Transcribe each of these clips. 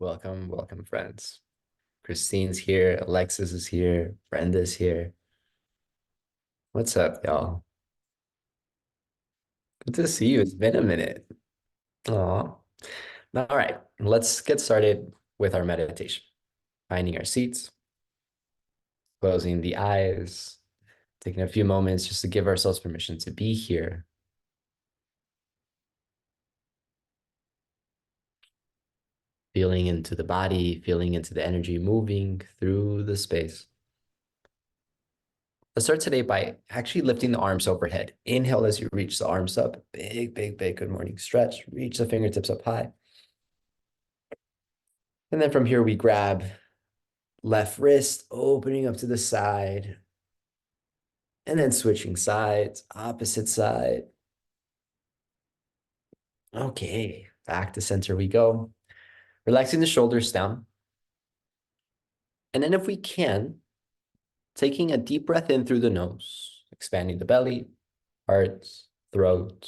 Welcome, welcome, friends. Christine's here, Alexis is here, Brenda's here. What's up, y'all? Good to see you. It's been a minute. Aw. All right, let's get started with our meditation. Finding our seats, closing the eyes, taking a few moments just to give ourselves permission to be here. Feeling into the body, feeling into the energy moving through the space. Let's start today by actually lifting the arms overhead. Inhale as you reach the arms up. Big, big, big good morning stretch. Reach the fingertips up high. And then from here, we grab left wrist, opening up to the side. And then switching sides, opposite side. Okay, back to center we go. Relaxing the shoulders down. And then if we can, taking a deep breath in through the nose, expanding the belly, heart, throat.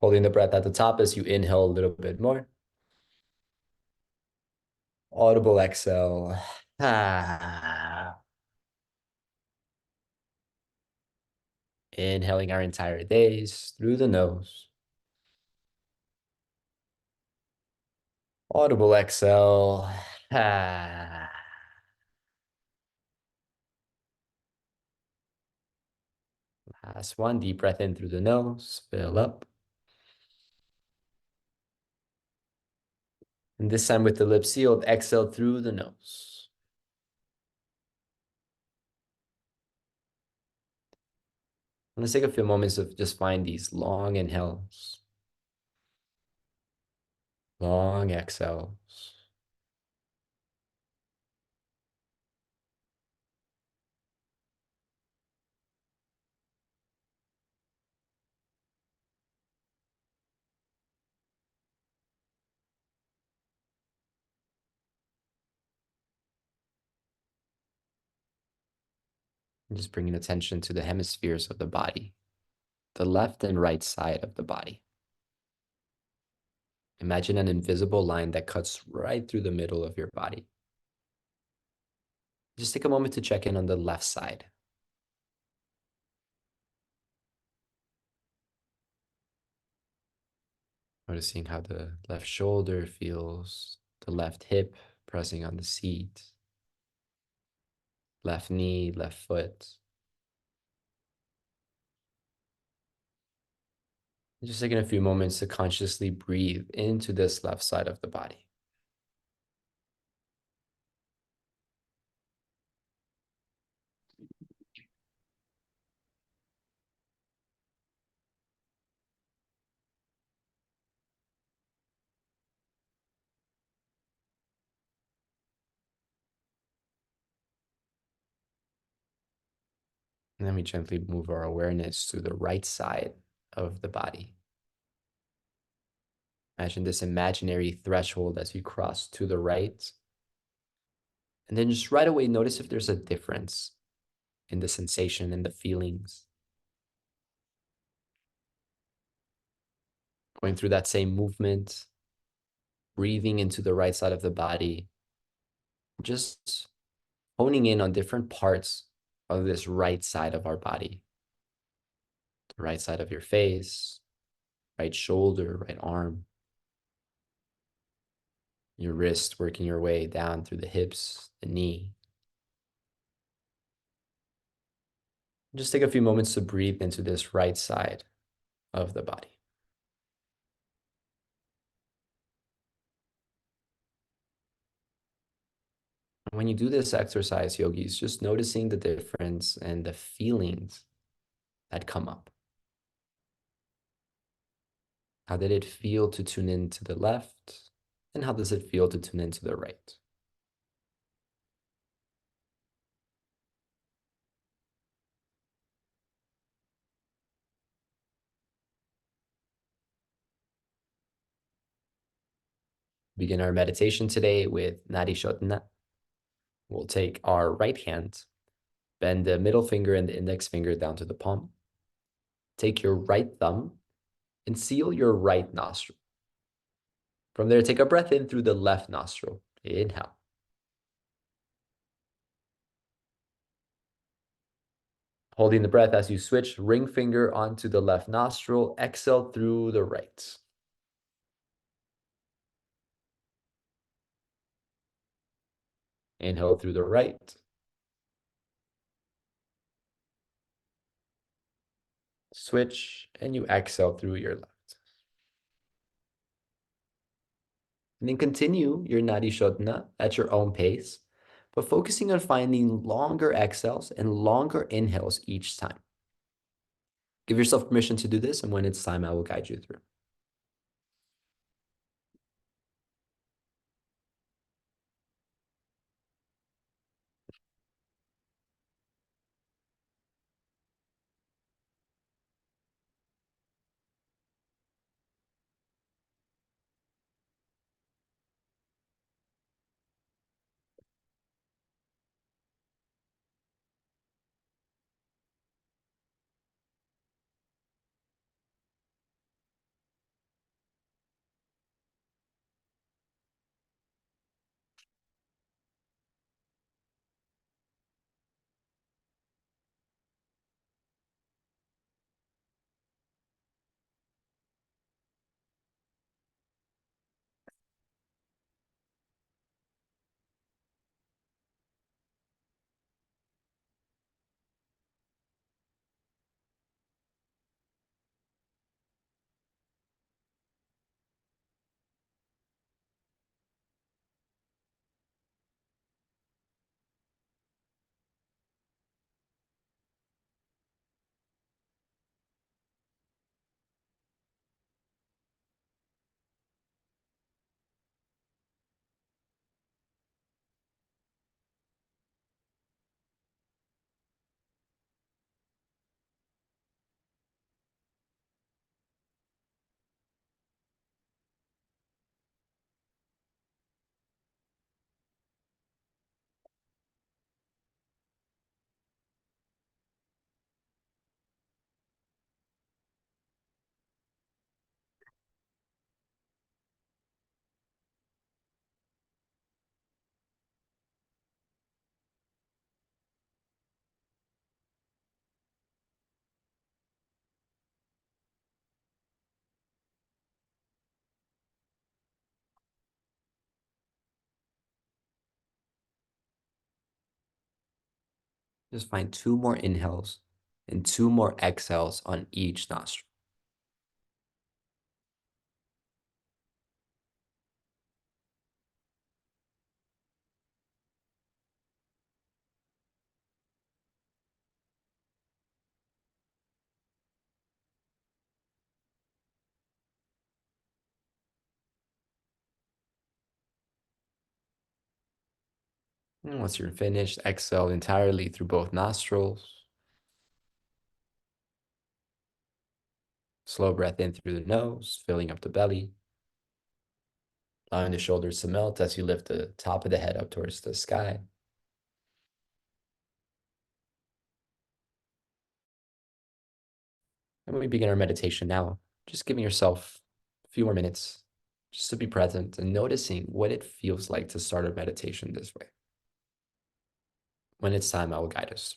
Holding the breath at the top as you inhale a little bit more. Audible exhale. Inhaling our entire days through the nose. Audible exhale. Last one, deep breath in through the nose, fill up. And this time with the lips sealed, exhale through the nose. Let's take a few moments of just find these long inhales, long exhales. And just bringing attention to the hemispheres of the body, the left and right side of the body. Imagine an invisible line that cuts right through the middle of your body. Just take a moment to check in on the left side. Noticing how the left shoulder feels, the left hip pressing on the seat, left knee, left foot. Just taking a few moments to consciously breathe into this left side of the body. And then we gently move our awareness to the right side of the body. Imagine this imaginary threshold as you cross to the right. And then just right away, notice if there's a difference in the sensation and the feelings. Going through that same movement, breathing into the right side of the body, just honing in on different parts of this right side of our body. The right side of your face, right shoulder, right arm, your wrist working your way down through the hips, the knee. Just take a few moments to breathe into this right side of the body. When you do this exercise, yogis, just noticing the difference and the feelings that come up. How did it feel to tune into the left? And how does it feel to tune into the right? Begin our meditation today with Nadi Shodhana. We'll take our right hand, bend the middle finger and the index finger down to the palm. Take your right thumb and seal your right nostril. From there, take a breath in through the left nostril. Inhale. Holding the breath as you switch, ring finger onto the left nostril, exhale through the right. Inhale through the right. Switch, and you exhale through your left. And then continue your Nadi Shodhana at your own pace, but focusing on finding longer exhales and longer inhales each time. Give yourself permission to do this, and when it's time, I will guide you through. Just find 2 more inhales and 2 more exhales on each nostril. And once you're finished, exhale entirely through both nostrils. Slow breath in through the nose, filling up the belly. Allowing the shoulders to melt as you lift the top of the head up towards the sky. And we begin our meditation now, just giving yourself a few more minutes just to be present and noticing what it feels like to start a meditation this way. When it's time, I will guide us.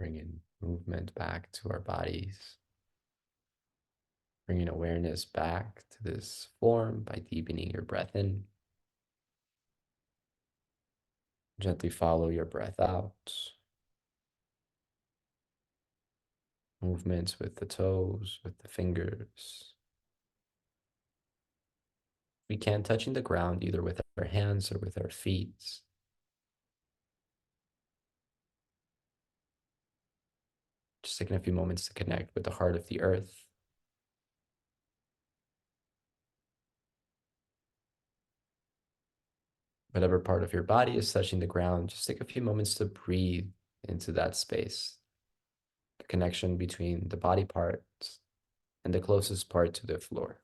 Bringing movement back to our bodies, bringing awareness back to this form by deepening your breath in. Gently follow your breath out. Movements with the toes, with the fingers. We can touching the ground either with our hands or with our feet. Just taking a few moments to connect with the heart of the earth. Whatever part of your body is touching the ground, just take a few moments to breathe into that space. The connection between the body parts and the closest part to the floor.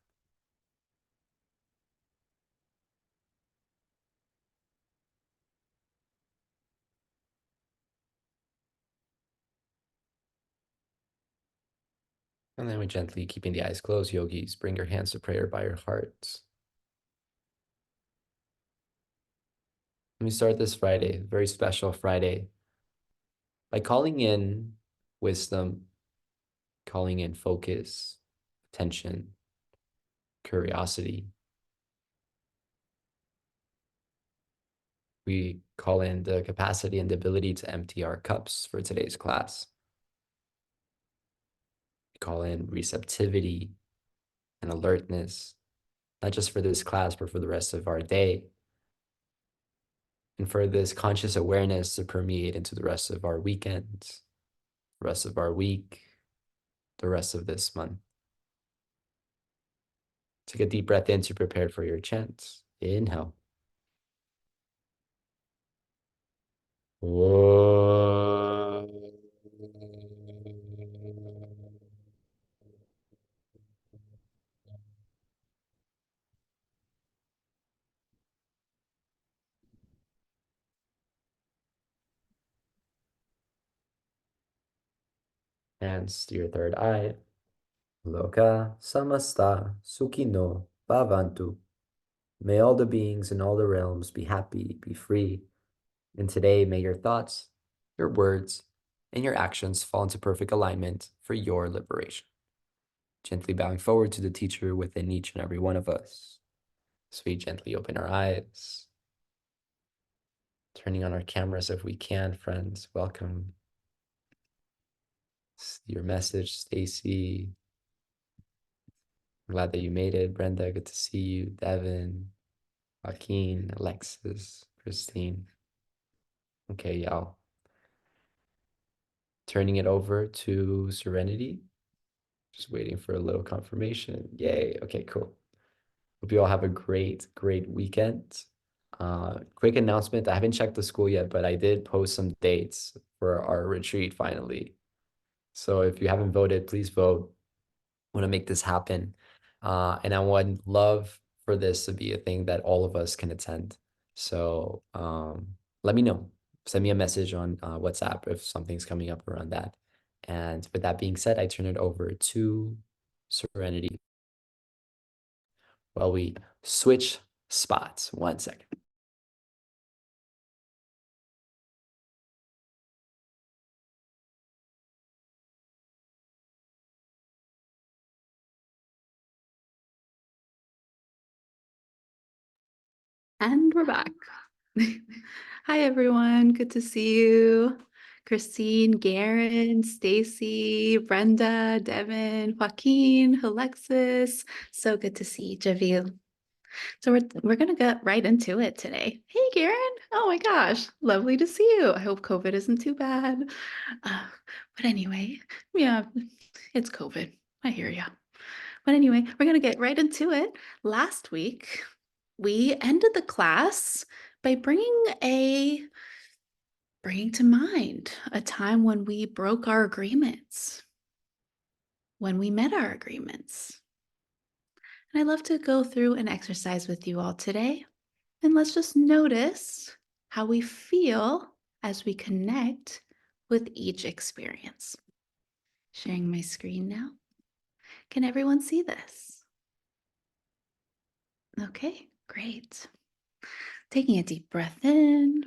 And then we gently, keeping the eyes closed, yogis, bring your hands to prayer by your hearts. Let me start this Friday, very special Friday, by calling in wisdom, calling in focus, attention, curiosity. We call in the capacity and the ability to empty our cups for today's class. We call in receptivity and alertness, not just for this class, but for the rest of our day. And for this conscious awareness to permeate into the rest of our weekends, the rest of our week, the rest of this month. Take a deep breath in to prepare for your chants. Inhale. Hands to your third eye. Loka samasta sukhino bhavantu. May all the beings in all the realms be happy, be free. And today, may your thoughts, your words, and your actions fall into perfect alignment for your liberation. Gently bowing forward to the teacher within each and every one of us. So we gently open our eyes, turning on our cameras if we can, friends. Welcome. Your message, Stacy. I'm glad that you made it. Brenda, good to see you. Devin, Joaquin, Alexis, Christine. Okay, y'all. Turning it over to Serenity. Just waiting for a little confirmation. Yay. Okay, cool. Hope you all have a great, great weekend. Quick announcement. I haven't checked the school yet, but I did post some dates for our retreat finally. So if you haven't voted, please vote. I want to make this happen. And I would love for this to be a thing that all of us can attend. So let me know. Send me a message on WhatsApp if something's coming up around that. And with that being said, I turn it over to Serenity while we switch spots. 1 second. And we're back. Hi, everyone. Good to see you. Christine, Garen, Stacy, Brenda, Devin, Joaquin, Alexis. So good to see each of you. So we're gonna get right into it today. Hey, Garen. Oh my gosh, lovely to see you. I hope COVID isn't too bad. But anyway, yeah, it's COVID. I hear ya. But anyway, we're gonna get right into it. Last week, we ended the class by bringing to mind a time when we broke our agreements, when we met our agreements. And I'd love to go through an exercise with you all today. And let's just notice how we feel as we connect with each experience. Sharing my screen now. Can everyone see this? Okay, great. Taking a deep breath in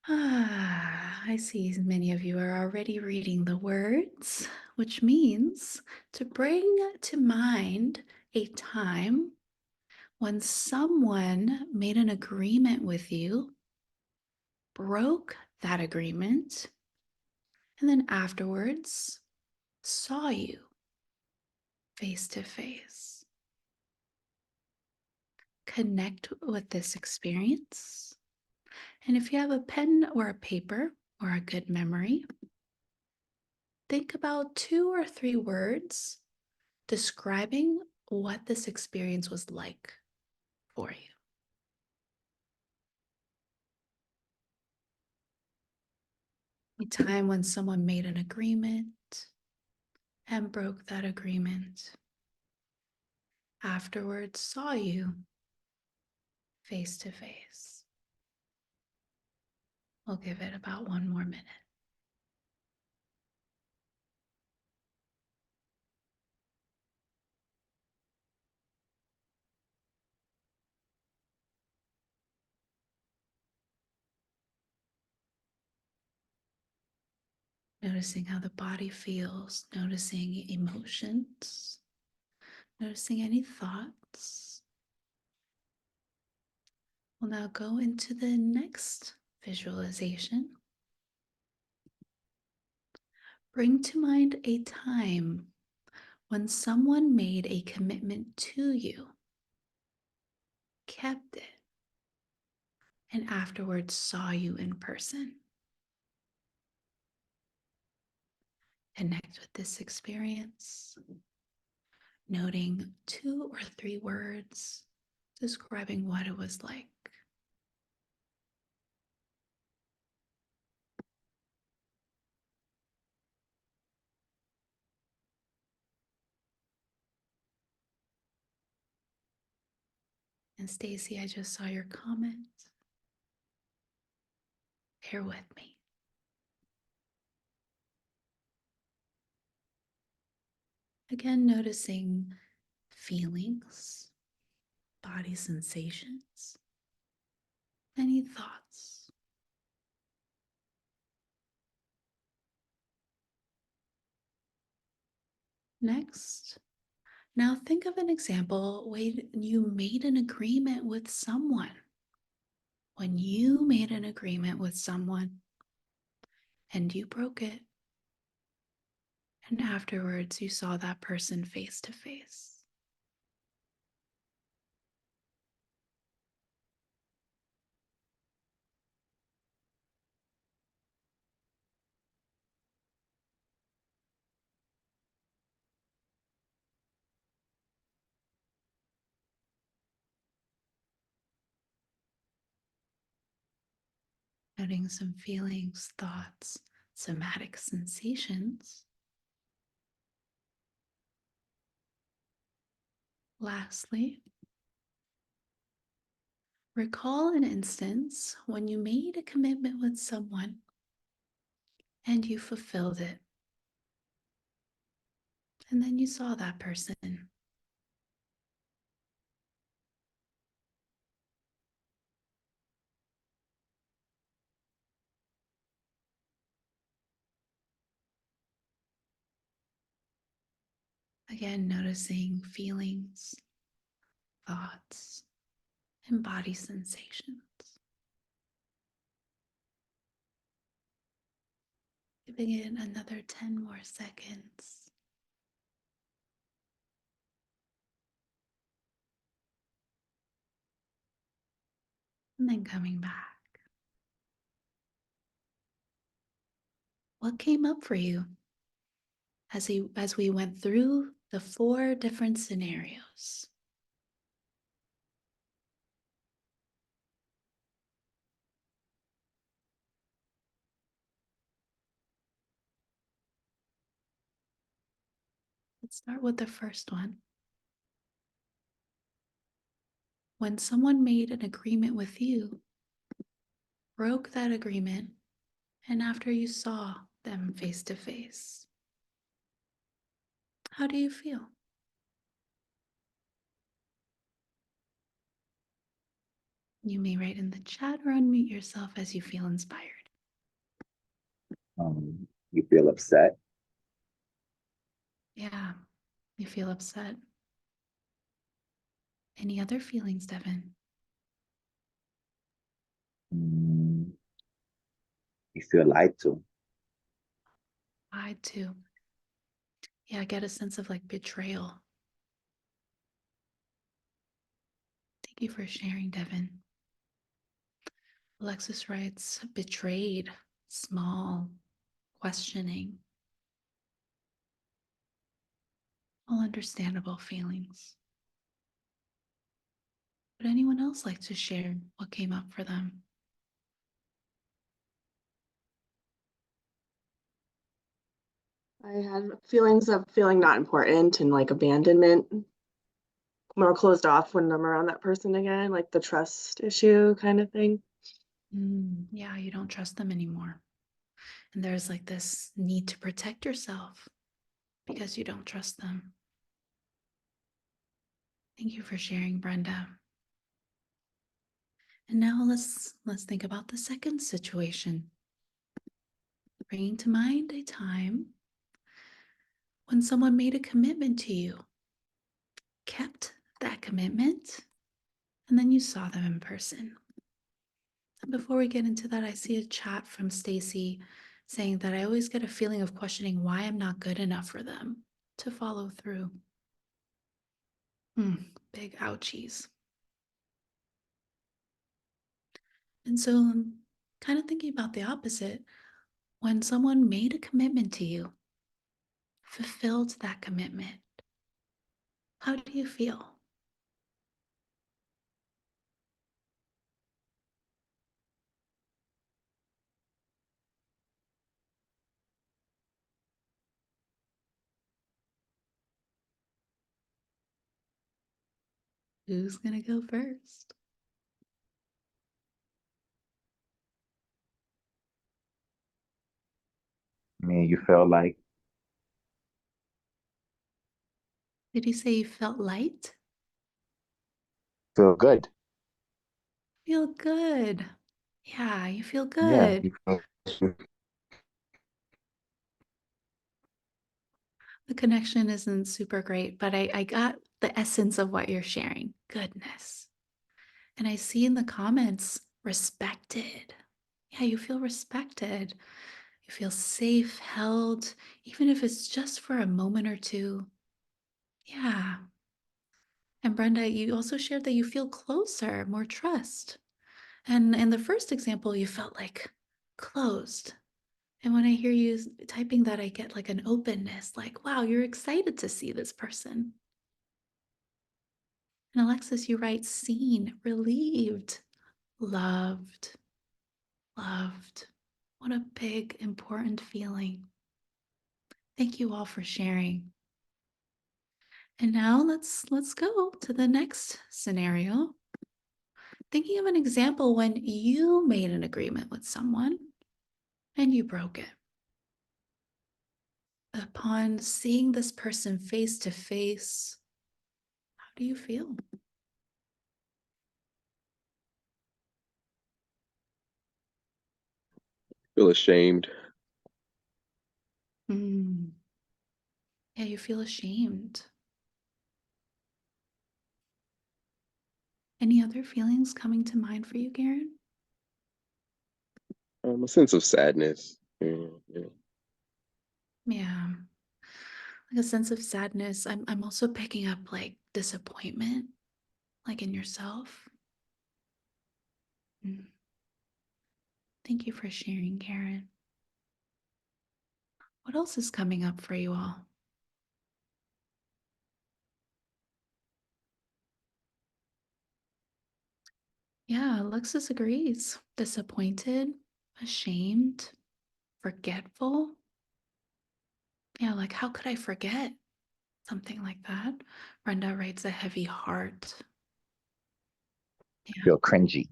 I see many of you are already reading the words, which means to bring to mind a time when someone made an agreement with you, broke that agreement, and then afterwards saw you face to face. Connect with this experience. And if you have a pen or a paper or a good memory, think about 2 or 3 words describing what this experience was like for you. A time when someone made an agreement and broke that agreement, afterwards saw you face to face. We'll give it about 1 more minute. Noticing how the body feels, noticing emotions, noticing any thoughts. We'll now go into the next visualization. Bring to mind a time when someone made a commitment to you, kept it, and afterwards saw you in person. Connect with this experience, noting 2 or 3 words describing what it was like. And Stacy, I just saw your comment. Bear with me. Again, noticing feelings, body sensations, any thoughts. Next, now think of an example when you made an agreement with someone. When you made an agreement with someone and you broke it, and afterwards you saw that person face to face. Noting some feelings, thoughts, somatic sensations. Lastly, recall an instance when you made a commitment with someone and you fulfilled it. And then you saw that person. Again, noticing feelings, thoughts, and body sensations. Giving it another 10 more seconds. And then coming back. What came up for you as we went through the 4 different scenarios? Let's start with the first one. When someone made an agreement with you, broke that agreement, and after you saw them face to face, how do you feel? You may write in the chat or unmute yourself as you feel inspired. You feel upset. Yeah, you feel upset. Any other feelings, Devin? Mm, you feel lied to. I too. Yeah, I get a sense of like betrayal. Thank you for sharing, Devin. Alexis writes, betrayed, small, questioning, all understandable feelings. Would anyone else like to share what came up for them? I had feelings of feeling not important and like abandonment, more closed off when I'm around that person again, like the trust issue kind of thing. Yeah, you don't trust them anymore. And there's like this need to protect yourself because you don't trust them. Thank you for sharing, Brenda. And now let's think about the second situation. Bringing to mind a time when someone made a commitment to you, kept that commitment, and then you saw them in person. And before we get into that, I see a chat from Stacy saying that I always get a feeling of questioning why I'm not good enough for them to follow through. Big ouchies. And so I'm kind of thinking about the opposite. When someone made a commitment to you, fulfilled that commitment, how do you feel? Who's going to go first? I mean, you feel like Did you say you felt light? feel good. Feel good. Yeah, you feel Yeah, good. you feel The connection isn't super great, but I got the essence of what you're sharing. Goodness. And I see in the comments, respected. Yeah, you feel respected. You feel safe, held, even if it's just for a moment or two. Yeah. And Brenda, you also shared that you feel closer, more trust. And in the first example, you felt like closed. And when I hear you typing that, I get like an openness, like, wow, you're excited to see this person. And Alexis, you write seen, relieved, loved, loved. What a big, important feeling. Thank you all for sharing. And now let's go to the next scenario. Thinking of an example when you made an agreement with someone and you broke it. Upon seeing this person face to face, how do you feel? Feel ashamed. Mm. Yeah, you feel ashamed. Any other feelings coming to mind for you, Garen? A sense of sadness. Yeah. Yeah, like a sense of sadness. I'm also picking up like disappointment, like in yourself. Mm. Thank you for sharing, Karen. What else is coming up for you all? Yeah, Alexis agrees. Disappointed, ashamed, forgetful. Yeah, like how could I forget something like that? Brenda writes a heavy heart. Yeah, feel cringy.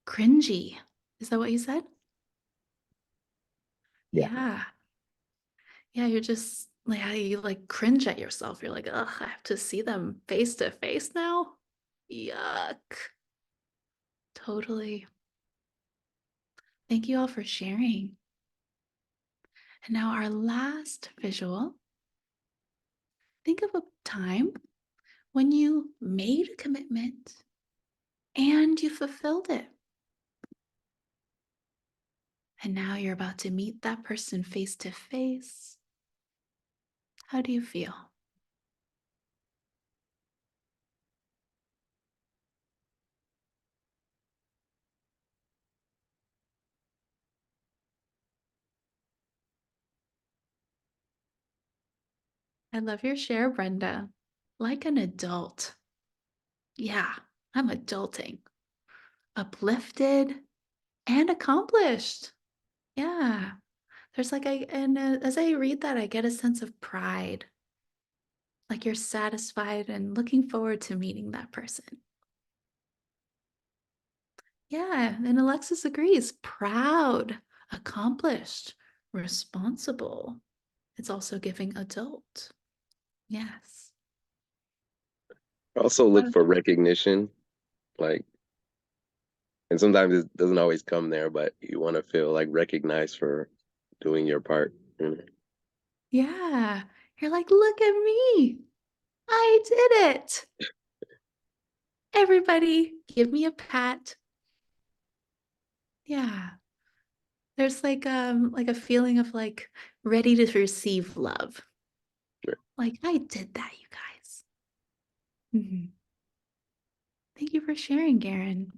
cringy. Is that what you said? Yeah, Yeah. Yeah, you're just like how you like cringe at yourself. You're like, ugh, I have to see them face to face now. Yuck. Totally. Thank you all for sharing. And now our last visual. Think of a time when you made a commitment and you fulfilled it. And now you're about to meet that person face to face. How do you feel? I love your share, Brenda. Like an adult. Yeah, I'm adulting. Uplifted and accomplished. Yeah. There's like as I read that, I get a sense of pride. Like you're satisfied and looking forward to meeting that person. Yeah, and Alexis agrees. Proud, accomplished, responsible. It's also giving adult. Yes. Also look for recognition, like, and sometimes it doesn't always come there, but you want to feel like recognized for doing your part. Yeah. You're like, look at me. I did it. Everybody, give me a pat. Yeah. There's like a feeling of like ready to receive love. Sure. Like I did that, you guys. Mhm. Thank you for sharing, Garen.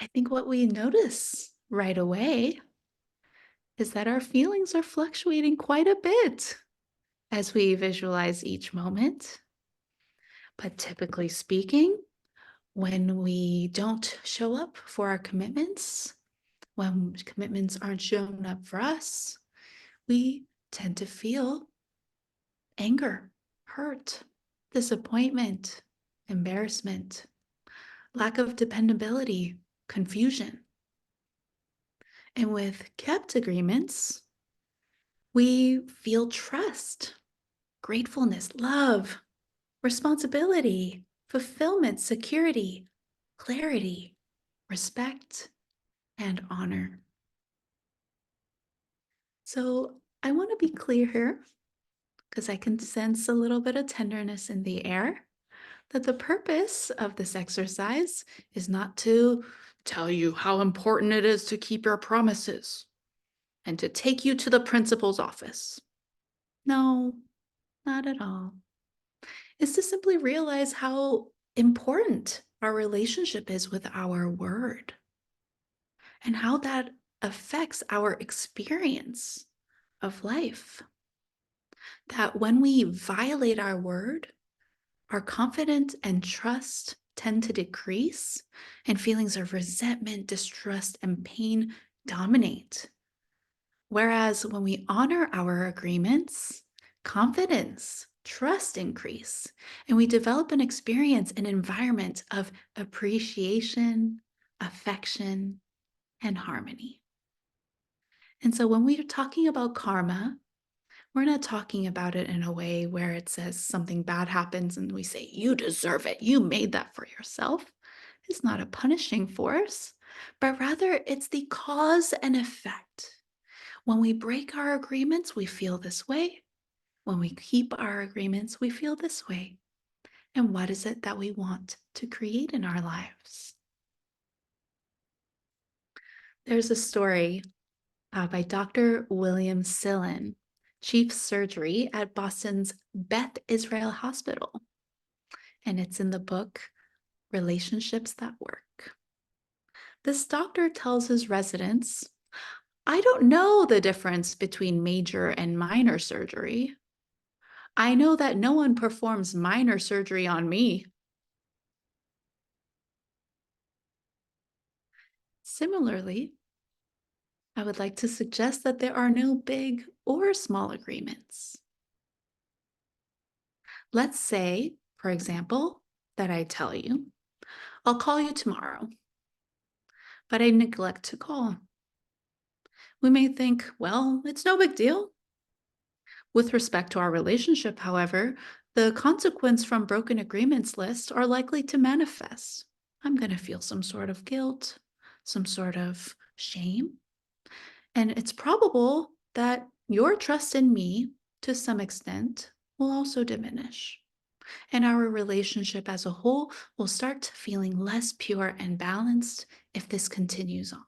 I think what we notice right away is that our feelings are fluctuating quite a bit as we visualize each moment. But typically speaking, when we don't show up for our commitments, when commitments aren't shown up for us, we tend to feel anger, hurt, disappointment, embarrassment, lack of dependability, confusion. And with kept agreements, we feel trust, gratefulness, love, responsibility, fulfillment, security, clarity, respect, and honor. So I want to be clear here because I can sense a little bit of tenderness in the air that the purpose of this exercise is not to tell you how important it is to keep your promises and to take you to the principal's office. No, not at all. It's to simply realize how important our relationship is with our word and how that affects our experience of life. That when we violate our word, our confidence and trust tend to decrease, and feelings of resentment, distrust, and pain dominate. Whereas when we honor our agreements, confidence, trust increase, and we develop an experience, an environment of appreciation, affection, and harmony. And so when we're talking about karma, we're not talking about it in a way where it says something bad happens and we say, you deserve it. You made that for yourself. It's not a punishing force, but rather it's the cause and effect. When we break our agreements, we feel this way. When we keep our agreements, we feel this way. And what is it that we want to create in our lives? There's a story by Dr. William Sillin, chief surgery at Boston's Beth Israel Hospital. And it's in the book, Relationships That Work. This doctor tells his residents, I don't know the difference between major and minor surgery. I know that no one performs minor surgery on me. Similarly, I would like to suggest that there are no big or small agreements. Let's say, for example, that I tell you, I'll call you tomorrow, but I neglect to call. We may think, well, it's no big deal. With respect to our relationship, however, the consequence from broken agreements list are likely to manifest. I'm going to feel some sort of guilt, some sort of shame. And it's probable that your trust in me, to some extent, will also diminish. And our relationship as a whole will start feeling less pure and balanced if this continues on.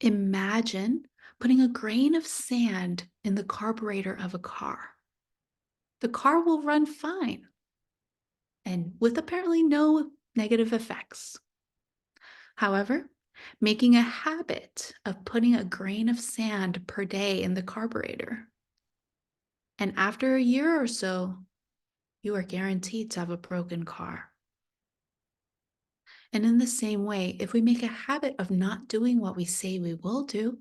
Imagine putting a grain of sand in the carburetor of a car. The car will run fine and with apparently no negative effects. However, making a habit of putting a grain of sand per day in the carburetor, and after a year or so, you are guaranteed to have a broken car. And in the same way, if we make a habit of not doing what we say we will do,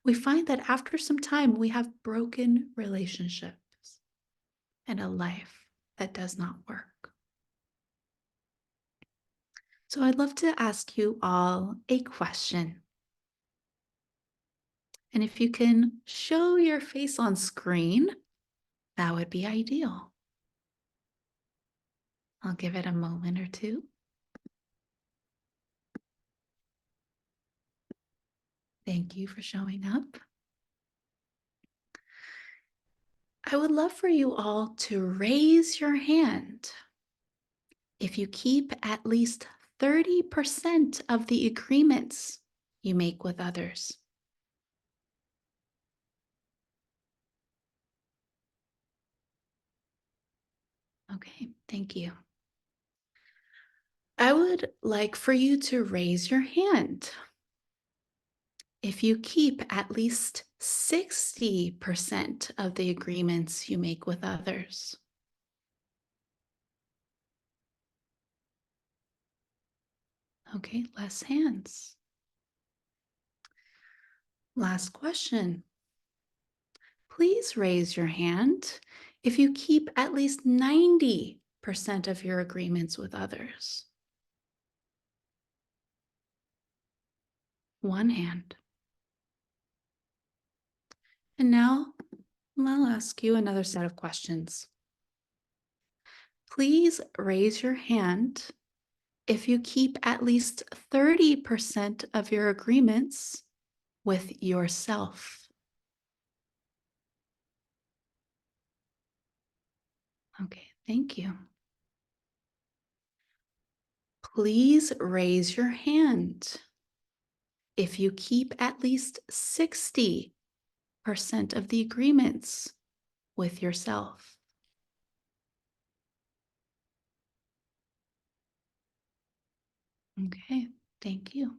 we find that after some time, we have broken relationships and a life that does not work. So I'd love to ask you all a question. And if you can show your face on screen, that would be ideal. I'll give it a moment or two. Thank you for showing up. I would love for you all to raise your hand if you keep at least 30% of the agreements you make with others. Okay, thank you. I would like for you to raise your hand if you keep at least 60% of the agreements you make with others. Okay, less hands. Last question. Please raise your hand if you keep at least 90% of your agreements with others. One hand. And now I'll ask you another set of questions. Please raise your hand if you keep at least 30% of your agreements with yourself. Okay, thank you. Please raise your hand if you keep at least 60% of the agreements with yourself. Okay, thank you.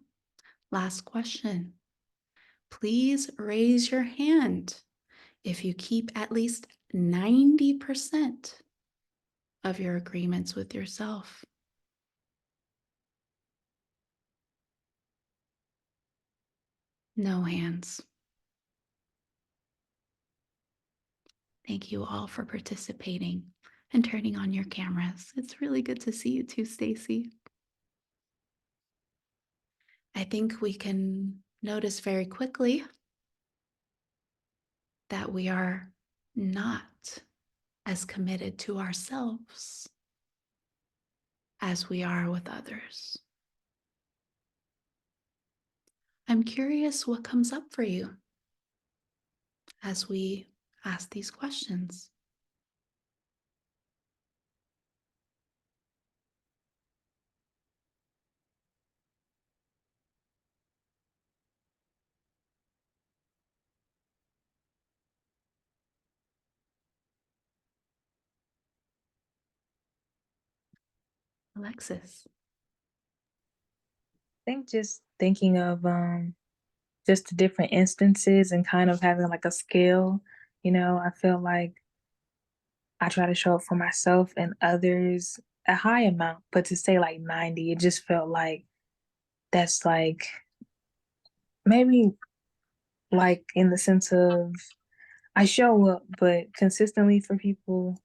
Last question. Please raise your hand if you keep at least 90% of your agreements with yourself. No hands. Thank you all for participating and turning on your cameras. It's really good to see you too, Stacy. I think we can notice very quickly that we are not as committed to ourselves as we are with others. I'm curious what comes up for you as we ask these questions. Alexis. I think just thinking of just the different instances and kind of having like a scale, I feel like I try to show up for myself and others a high amount, but to say like 90, it just felt like that's like maybe like in the sense of I show up, but consistently for people,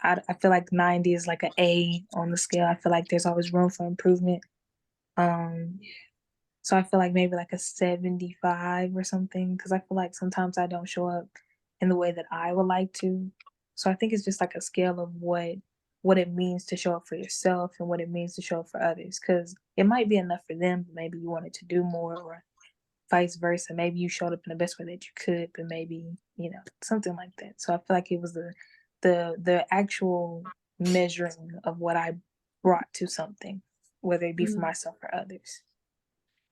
I feel like 90 is like an A on the scale. I feel like there's always room for improvement. Um, So I feel like maybe like a 75 or something, because I feel like sometimes I don't show up in the way that I would like to. So I think it's just like a scale of what it means to show up for yourself and what it means to show up for others, because it might be enough for them, but maybe you wanted to do more or vice versa. Maybe you showed up in the best way that you could, but maybe, something like that. So I feel like it was the actual measuring of what I brought to something, whether it be for myself or others.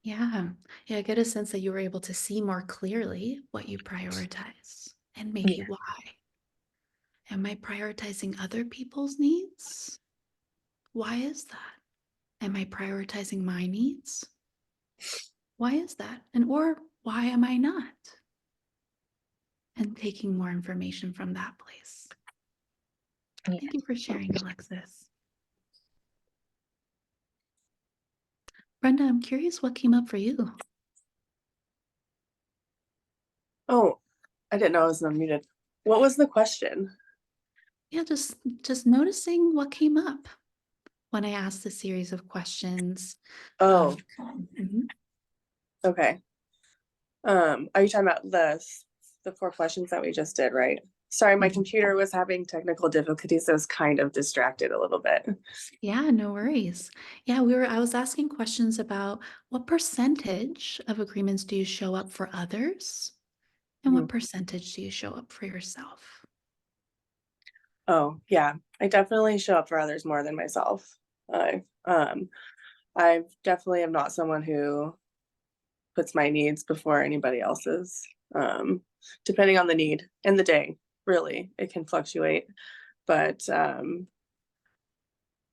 Yeah. Yeah, I get a sense that you were able to see more clearly what you prioritize and maybe Yeah. why. Am I prioritizing other people's needs? Why is that? Am I prioritizing my needs? Why is that? Or why am I not? And taking more information from that place. Yeah. Thank you for sharing, Alexis. Brenda, I'm curious what came up for you. Oh, I didn't know I was unmuted. What was the question? Yeah, just noticing what came up when I asked a series of questions. Oh, Mhm. okay. Are you talking about the 4 questions that we just did, right? Sorry, my computer was having technical difficulties, so I was kind of distracted a little bit. Yeah, no worries. Yeah, I was asking questions about what percentage of agreements do you show up for others? And what percentage do you show up for yourself? Oh, yeah. I definitely show up for others more than myself. I definitely am not someone who puts my needs before anybody else's. Depending on the need and the day, really, it can fluctuate. But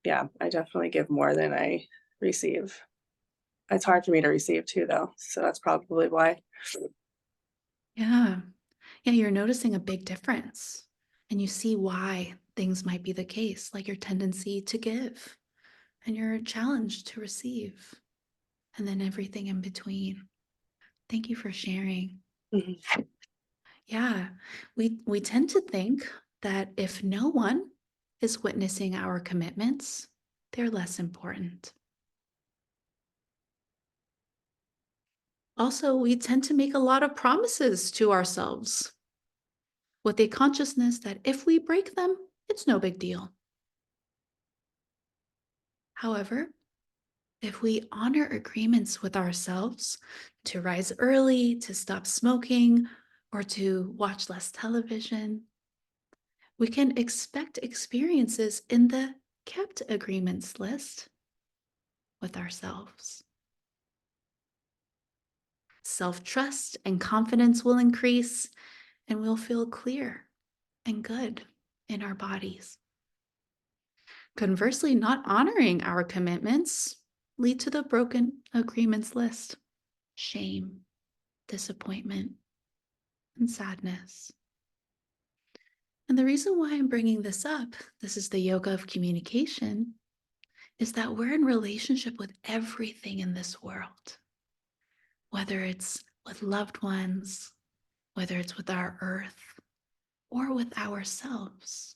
yeah, I definitely give more than I receive. It's hard for me to receive too, though. So that's probably why. Yeah. Yeah, you're noticing a big difference. And you see why things might be the case, like your tendency to give and your challenge to receive, and then everything in between. Thank you for sharing. Yeah, we tend to think that if no one is witnessing our commitments, they're less important. Also, we tend to make a lot of promises to ourselves with a consciousness that if we break them, it's no big deal. However, if we honor agreements with ourselves to rise early, to stop smoking, or to watch less television, we can expect experiences in the kept agreements list with ourselves. Self-trust and confidence will increase, and we'll feel clear and good in our bodies. Conversely, not honoring our commitments lead to the broken agreements list, shame, disappointment, and sadness. And the reason why I'm bringing this up, this is the yoga of communication, is that we're in relationship with everything in this world, whether it's with loved ones, whether it's with our earth, or with ourselves.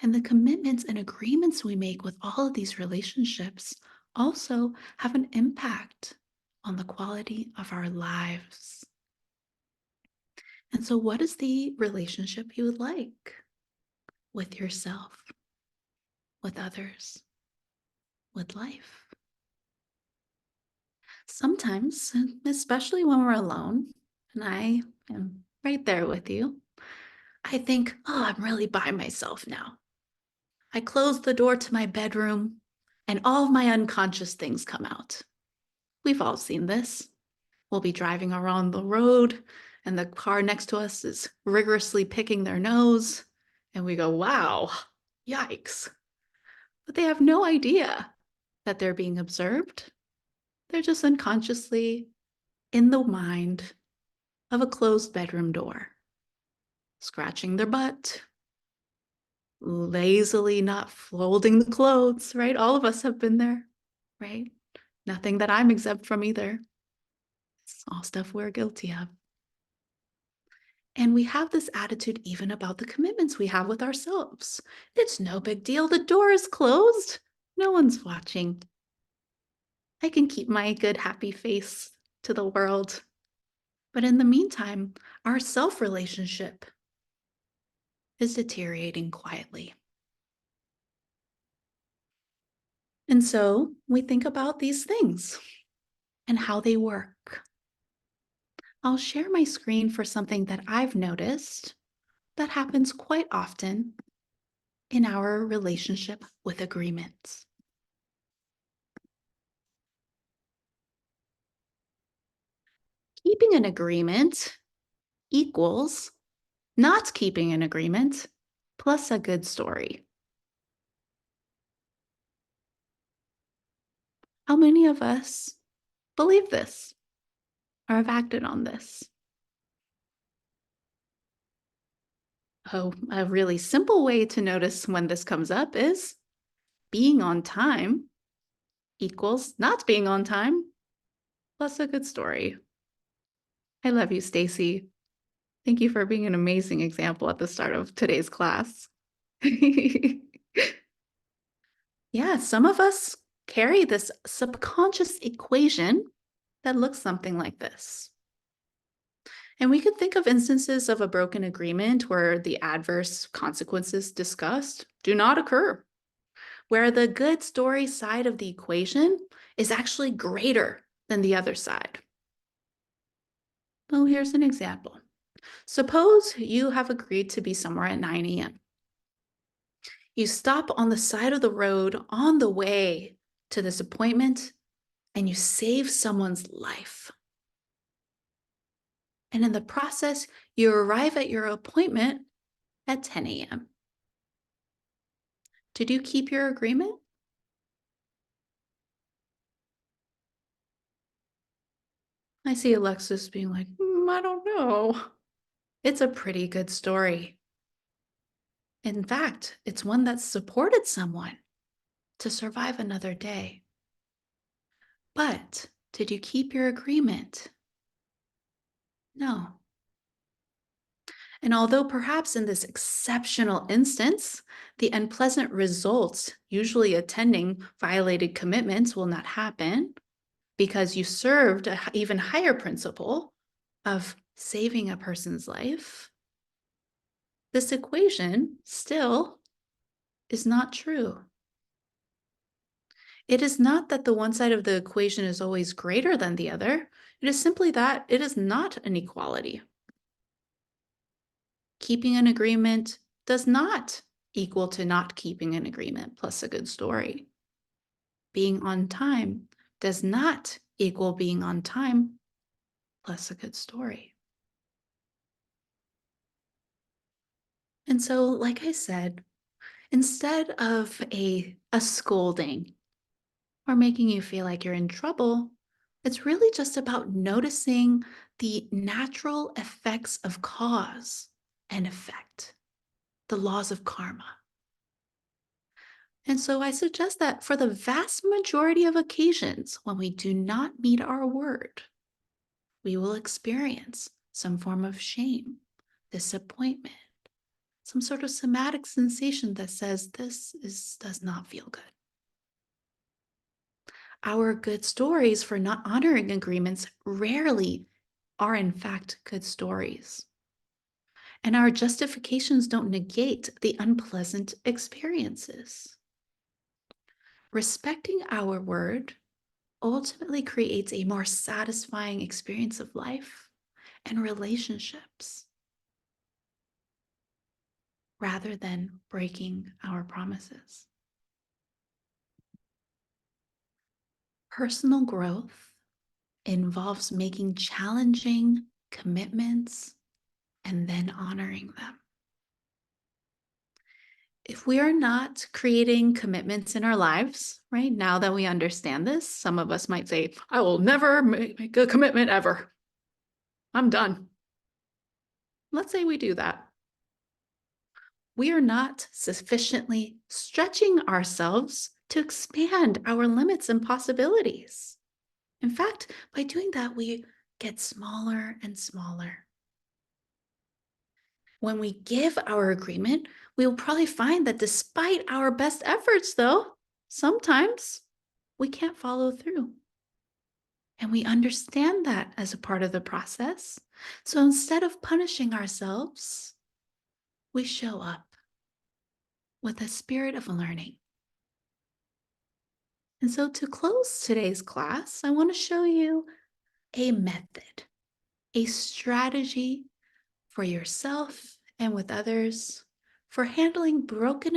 And the commitments and agreements we make with all of these relationships also have an impact on the quality of our lives. And so, what is the relationship you would like with yourself, with others, with life? Sometimes, especially when we're alone, and I am right there with you, I think, oh, I'm really by myself now. I close the door to my bedroom and all of my unconscious things come out. We've all seen this. We'll be driving around the road and the car next to us is rigorously picking their nose. And we go, wow, yikes. But they have no idea that they're being observed. They're just unconsciously in the mind of a closed bedroom door, scratching their butt, lazily not folding the clothes, right? All of us have been there, right? Nothing that I'm exempt from either. It's all stuff we're guilty of. And we have this attitude even about the commitments we have with ourselves. It's no big deal. The door is closed. No one's watching. I can keep my good, happy face to the world. But in the meantime, our self-relationship is deteriorating quietly. And so we think about these things and how they work. I'll share my screen for something that I've noticed that happens quite often in our relationship with agreements. Keeping an agreement equals not keeping an agreement plus a good story. How many of us believe this or have acted on this? Oh, a really simple way to notice when this comes up is being on time equals not being on time plus a good story. I love you, Stacy. Thank you for being an amazing example at the start of today's class. Yeah, some of us carry this subconscious equation that looks something like this. And we could think of instances of a broken agreement where the adverse consequences discussed do not occur, where the good story side of the equation is actually greater than the other side. Well, here's an example. Suppose you have agreed to be somewhere at 9 a.m. You stop on the side of the road on the way to this appointment and you save someone's life. And in the process, you arrive at your appointment at 10 a.m. Did you keep your agreement? I see Alexis being like, I don't know. It's a pretty good story. In fact, it's one that supported someone to survive another day. But did you keep your agreement? No. And although perhaps in this exceptional instance, the unpleasant results usually attending violated commitments will not happen because you served an even higher principle of saving a person's life, this equation still is not true. It is not that the one side of the equation is always greater than the other. It is simply that it is not an equality. Keeping an agreement does not equal to not keeping an agreement plus a good story. Being on time does not equal being on time plus a good story. And so, like I said, instead of a scolding or making you feel like you're in trouble, it's really just about noticing the natural effects of cause and effect, the laws of karma. And so I suggest that for the vast majority of occasions when we do not meet our word, we will experience some form of shame, disappointment, some sort of somatic sensation that says does not feel good. Our good stories for not honoring agreements rarely are in fact good stories. And our justifications don't negate the unpleasant experiences. Respecting our word ultimately creates a more satisfying experience of life and relationships rather than breaking our promises. Personal growth involves making challenging commitments and then honoring them. If we are not creating commitments in our lives, right, now that we understand this, some of us might say, I will never make a commitment ever. I'm done. Let's say we do that. We are not sufficiently stretching ourselves to expand our limits and possibilities. In fact, by doing that, we get smaller and smaller. When we give our agreement, we will probably find that despite our best efforts, though, sometimes we can't follow through. And we understand that as a part of the process. So instead of punishing ourselves, we show up with a spirit of learning. And so to close today's class, I want to show you a method a strategy for yourself and with others for handling broken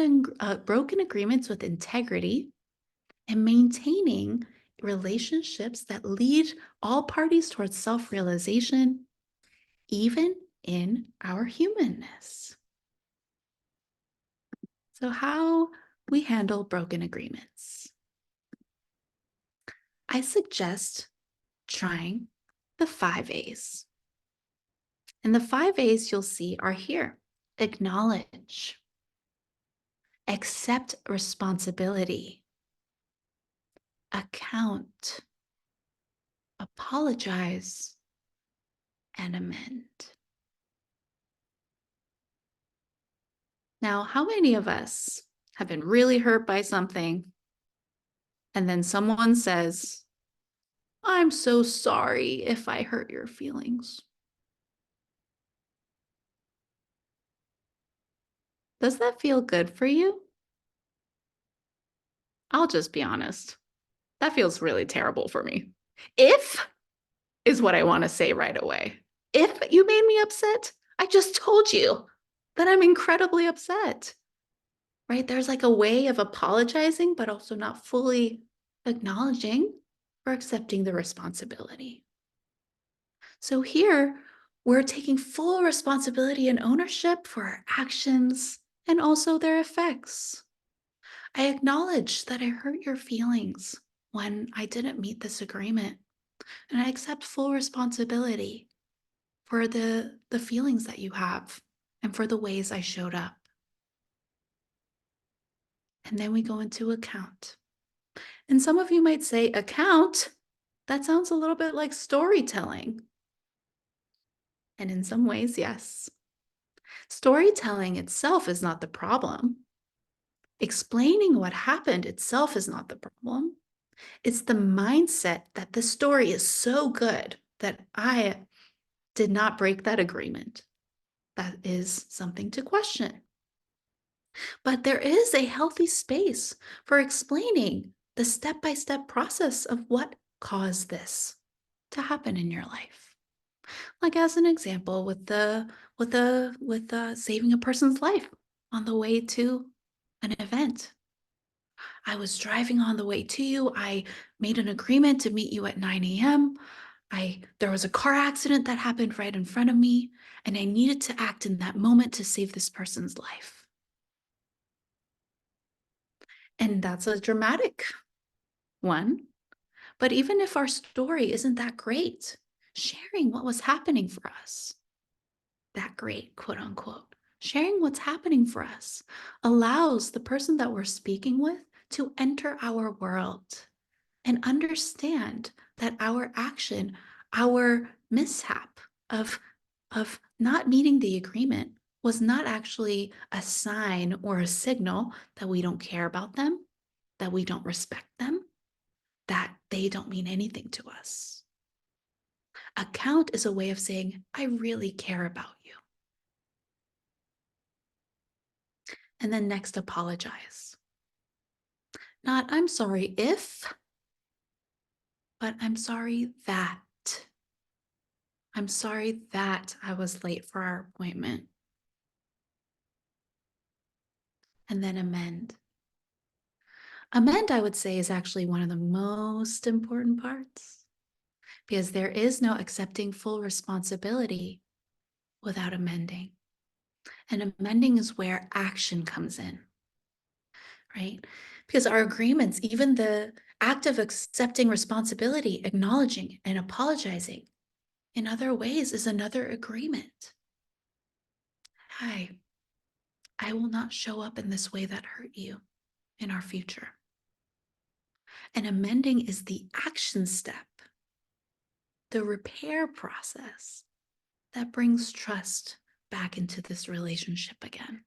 agreements with integrity and maintaining relationships that lead all parties towards self-realization, even in our humanness. So how we handle broken agreements. I suggest trying the 5 A's. And the 5 A's you'll see are here. Acknowledge, accept responsibility, account, apologize, and amend. Now, how many of us have been really hurt by something and then someone says, I'm so sorry if I hurt your feelings? Does that feel good for you? I'll just be honest. That feels really terrible for me. If is what I want to say right away. If you made me upset, I just told you that I'm incredibly upset, right? There's like a way of apologizing, but also not fully acknowledging or accepting the responsibility. So here, we're taking full responsibility and ownership for our actions and also their effects. I acknowledge that I hurt your feelings when I didn't meet this agreement, and I accept full responsibility for the feelings that you have and for the ways I showed up. And then we go into account. And some of you might say, account? That sounds a little bit like storytelling. And in some ways, yes. Storytelling itself is not the problem. Explaining what happened itself is not the problem. It's the mindset that the story is so good that I did not break that agreement. That is something to question. But there is a healthy space for explaining the step-by-step process of what caused this to happen in your life. Like as an example, with saving a person's life on the way to an event. I was driving on the way to you. I made an agreement to meet you at 9 a.m. There was a car accident that happened right in front of me, and I needed to act in that moment to save this person's life. And that's a dramatic one. But even if our story isn't that great, sharing what was happening for us, that great, quote unquote, sharing what's happening for us allows the person that we're speaking with to enter our world and understand that our action, our mishap of not meeting the agreement was not actually a sign or a signal that we don't care about them, that we don't respect them, that they don't mean anything to us. Account is a way of saying, I really care about you. And then next, apologize. Not, I'm sorry if, but I'm sorry that. I'm sorry that I was late for our appointment. And then amend. Amend, I would say, is actually one of the most important parts because there is no accepting full responsibility without amending. And amending is where action comes in, right? Because our agreements, even the act of accepting responsibility, acknowledging and apologizing in other ways is another agreement. I will not show up in this way that hurt you in our future. And amending is the action step, the repair process that brings trust back into this relationship again.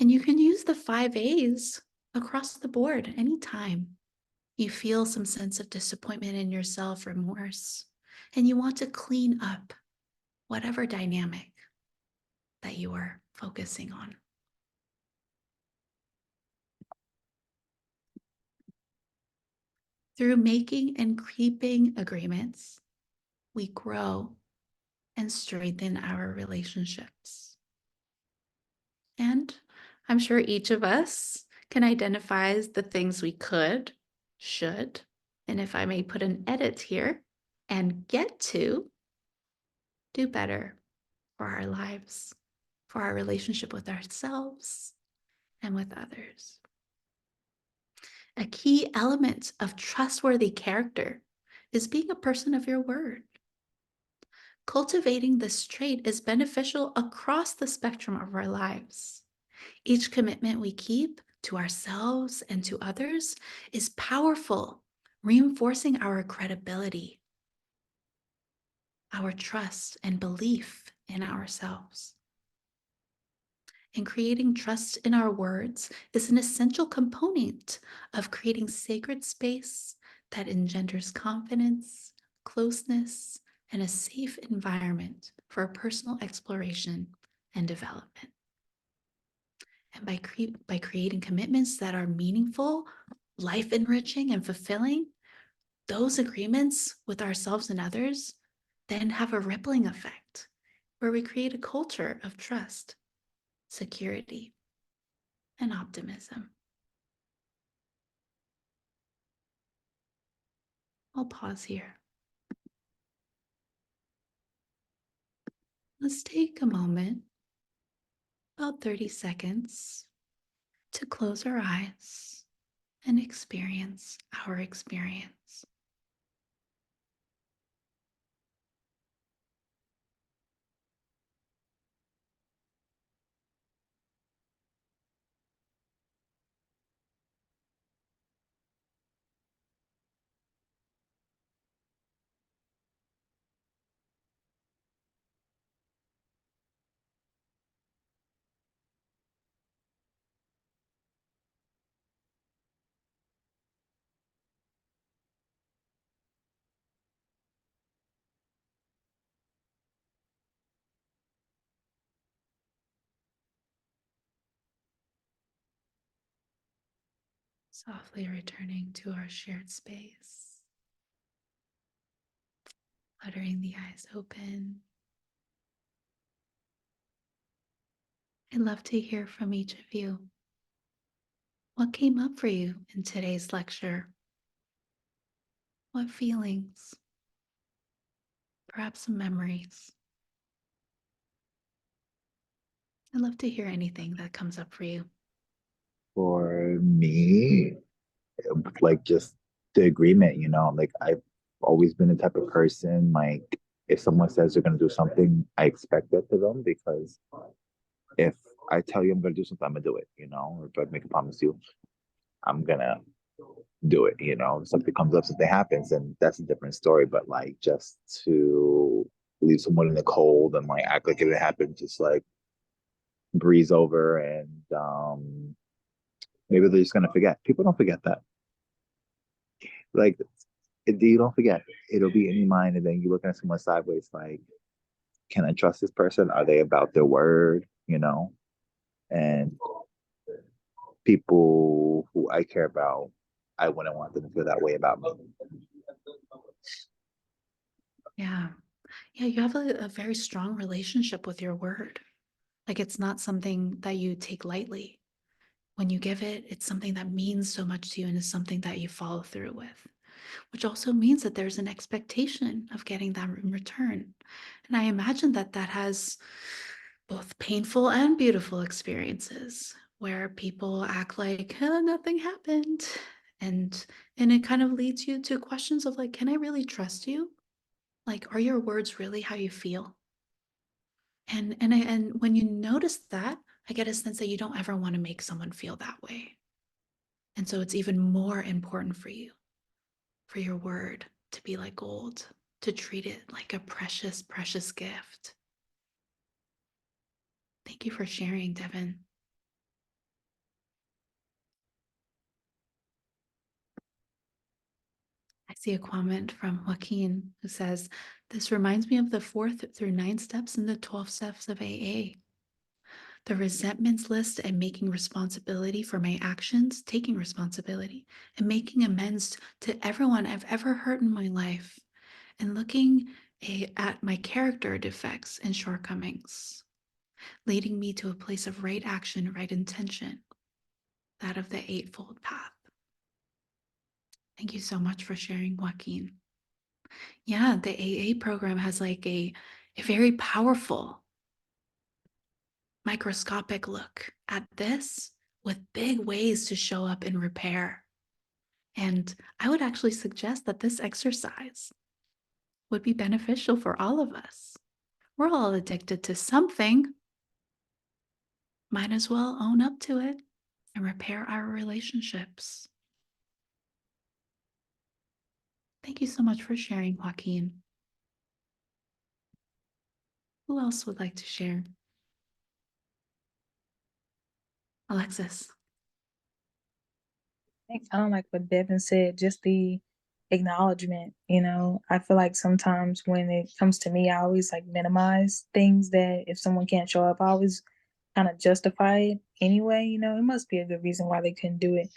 And you can use the 5 A's across the board anytime you feel some sense of disappointment in yourself, remorse, and you want to clean up whatever dynamic that you are focusing on. Through making and keeping agreements, we grow and strengthen our relationships. And I'm sure each of us can identify the things we could, should, and if I may put an edit here, and get to do better for our lives, for our relationship with ourselves and with others. A key element of trustworthy character is being a person of your word. Cultivating this trait is beneficial across the spectrum of our lives. Each commitment we keep to ourselves and to others is powerful, reinforcing our credibility, our trust and belief in ourselves. And creating trust in our words is an essential component of creating sacred space that engenders confidence, closeness, and a safe environment for personal exploration and development. And by creating commitments that are meaningful, life-enriching, and fulfilling, those agreements with ourselves and others then have a rippling effect where we create a culture of trust, security, and optimism. I'll pause here. Let's take a moment, about 30 seconds, to close our eyes and experience our experience. Softly returning to our shared space, fluttering the eyes open. I'd love to hear from each of you. What came up for you in today's lecture? What feelings? Perhaps some memories. I'd love to hear anything that comes up for you. For me, like just the agreement, like I've always been the type of person, like if someone says they're gonna do something, I expect that to them because if I tell you I'm gonna do something, I'm gonna do it, or if I make a promise to you, I'm gonna do it, if something comes up, something happens, and that's a different story. But like just to leave someone in the cold and like act like it didn't happen, just like breeze over and maybe they're just gonna forget. People don't forget that. Like you don't forget. It'll be in your mind, and then you looking at someone sideways, like, can I trust this person? Are they about their word? And people who I care about, I wouldn't want them to feel that way about me. Yeah. Yeah, you have a very strong relationship with your word. Like it's not something that you take lightly. When you give it, it's something that means so much to you and is something that you follow through with, which also means that there's an expectation of getting that in return. And I imagine that that has both painful and beautiful experiences where people act like nothing happened. And it kind of leads you to questions of like, can I really trust you? Like, are your words really how you feel? And when you notice that, I get a sense that you don't ever want to make someone feel that way. And so it's even more important for you, for your word to be like gold, to treat it like a precious, precious gift. Thank you for sharing, Devin. I see a comment from Joaquin who says, this reminds me of the 4th through 9 steps in the 12 steps of AA. The resentments list and making responsibility for my actions, taking responsibility and making amends to everyone I've ever hurt in my life, and looking at my character defects and shortcomings, leading me to a place of right action, right intention, that of the Eightfold Path. Thank you so much for sharing, Joaquin. Yeah, the AA program has like a very powerful microscopic look at this with big ways to show up in repair. And I would actually suggest that this exercise would be beneficial for all of us. We're all addicted to something. Might as well own up to it and repair our relationships. Thank you so much for sharing, Joaquin. Who else would like to share? Alexis. I think I don't like what Devin said, just the acknowledgement, I feel like sometimes when it comes to me, I always like minimize things that if someone can't show up, I always kind of justify it anyway, it must be a good reason why they couldn't do it.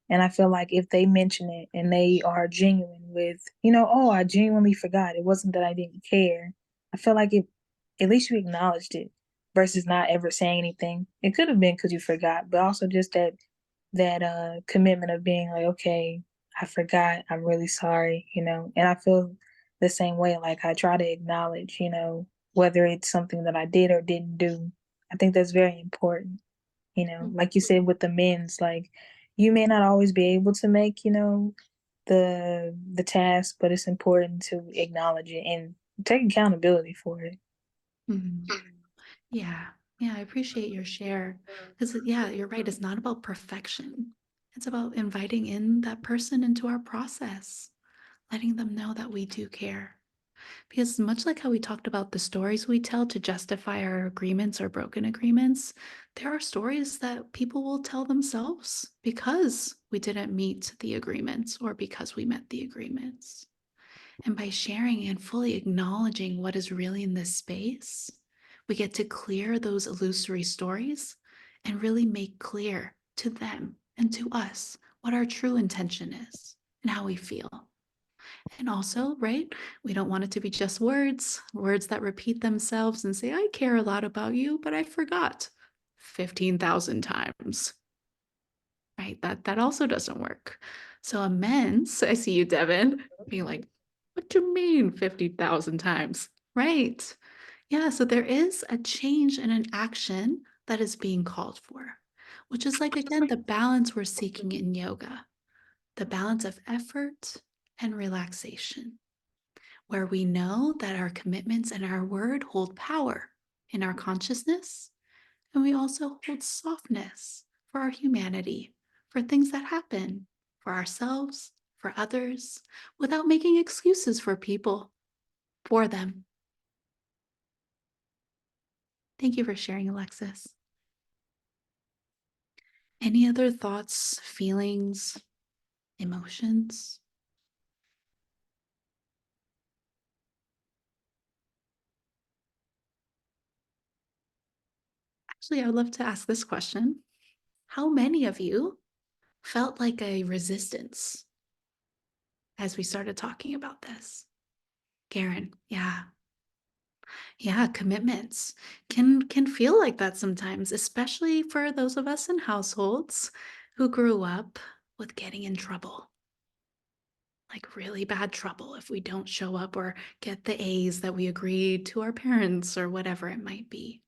And I feel like if they mention it and they are genuine with, oh, I genuinely forgot. It wasn't that I didn't care. I feel like at least you acknowledged it versus not ever saying anything. It could have been because you forgot, but also just that commitment of being like, okay, I forgot, I'm really sorry, and I feel the same way. Like I try to acknowledge, whether it's something that I did or didn't do. I think that's very important, like you said with the men's, like you may not always be able to make, the task, but it's important to acknowledge it and take accountability for it. Mm-hmm. Yeah. Yeah, I appreciate your share. Because, yeah, you're right. It's not about perfection. It's about inviting in that person into our process, letting them know that we do care. Because much like how we talked about the stories we tell to justify our agreements or broken agreements, there are stories that people will tell themselves because we didn't meet the agreements or because we met the agreements. And by sharing and fully acknowledging what is really in this space, we get to clear those illusory stories and really make clear to them and to us what our true intention is and how we feel. And also, right, we don't want it to be just words that repeat themselves and say, I care a lot about you, but I forgot 15,000 times. Right? That also doesn't work. So amends, I see you, Devin, being like, what do you mean 50,000 times? Right. Yeah, so there is a change and an action that is being called for, which is like, again, the balance we're seeking in yoga, the balance of effort and relaxation, where we know that our commitments and our word hold power in our consciousness, and we also hold softness for our humanity, for things that happen, for ourselves, for others, without making excuses for people, for them. Thank you for sharing, Alexis. Any other thoughts, feelings, emotions? Actually, I would love to ask this question. How many of you felt like a resistance as we started talking about this? Garen, yeah. Yeah, commitments can feel like that sometimes, especially for those of us in households who grew up with getting in trouble. Like really bad trouble if we don't show up or get the A's that we agreed to our parents or whatever it might be.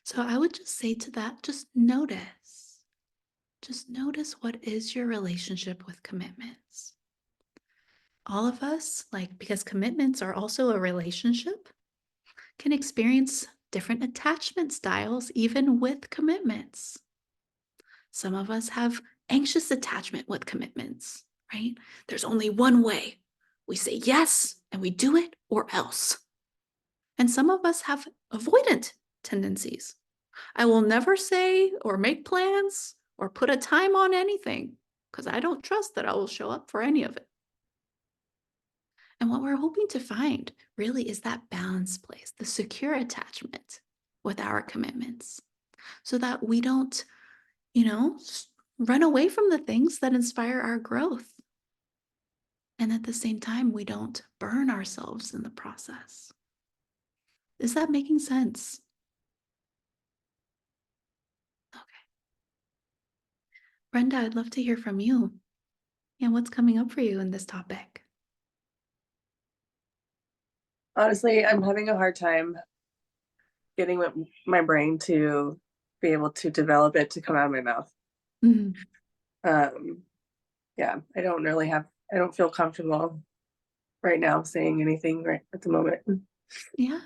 So I would just say to that, just notice. Just notice what is your relationship with commitments. All of us, like, because commitments are also a relationship, can experience different attachment styles even with commitments. Some of us have anxious attachment with commitments, right? There's only one way. We say yes and we do it or else. And some of us have avoidant tendencies. I will never say or make plans or put a time on anything because I don't trust that I will show up for any of it. And what we're hoping to find really is that balance place, the secure attachment with our commitments, so that we don't, run away from the things that inspire our growth. And at the same time, we don't burn ourselves in the process. Is that making sense? Okay. Brenda, I'd love to hear from you. Yeah, what's coming up for you in this topic? Honestly, I'm having a hard time getting my brain to be able to develop it to come out of my mouth. Mm-hmm. Yeah, I don't feel comfortable right now saying anything right at the moment. Yeah,